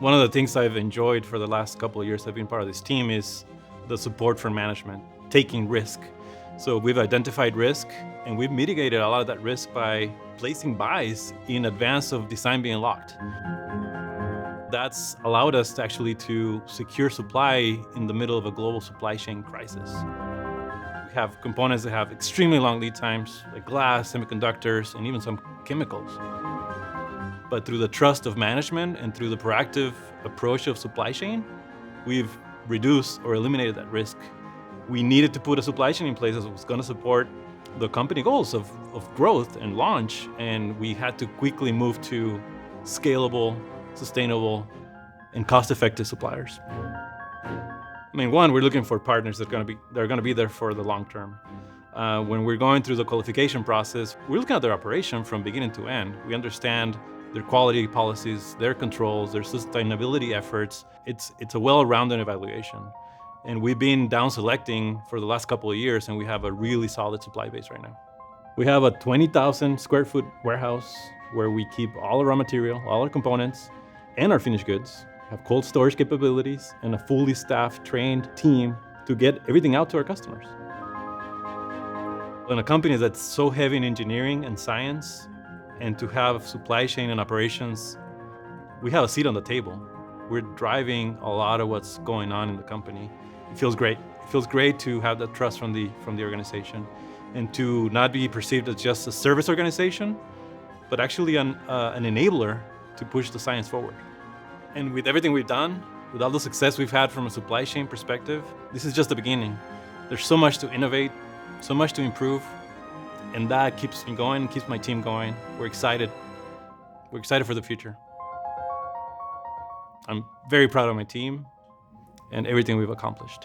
One of the things I've enjoyed for the last couple of years I've been part of this team is the support from management, taking risk. So we've identified risk and we've mitigated a lot of that risk by placing buys in advance of design being locked. That's allowed us actually to secure supply in the middle of a global supply chain crisis. We have components that have extremely long lead times, like glass, semiconductors, and even some chemicals. But through the trust of management and through the proactive approach of supply chain, we've reduced or eliminated that risk. We needed to put a supply chain in place that was going to support the company goals of growth and launch, and we had to quickly move to scalable, sustainable, and cost-effective suppliers. I mean, one, we're looking for partners that are going to be there for the long term. When we're going through the qualification process, we're looking at their operation from beginning to end. We understand their quality policies, their controls, their sustainability efforts. It's a well-rounded evaluation. And we've been down selecting for the last couple of years, and we have a really solid supply base right now. We have a 20,000 square foot warehouse where we keep all our raw material, all our components, and our finished goods, have cold storage capabilities, and a fully staffed, trained team to get everything out to our customers. In a company that's so heavy in engineering and science, and to have supply chain and operations, we have a seat on the table. We're driving a lot of what's going on in the company. It feels great. It feels great to have that trust from the organization, and to not be perceived as just a service organization, but actually an enabler to push the science forward. And with everything we've done, with all the success we've had from a supply chain perspective, this is just the beginning. There's so much to innovate, so much to improve, and that keeps me going, keeps my team going. We're excited. We're excited for the future. I'm very proud of my team and everything we've accomplished.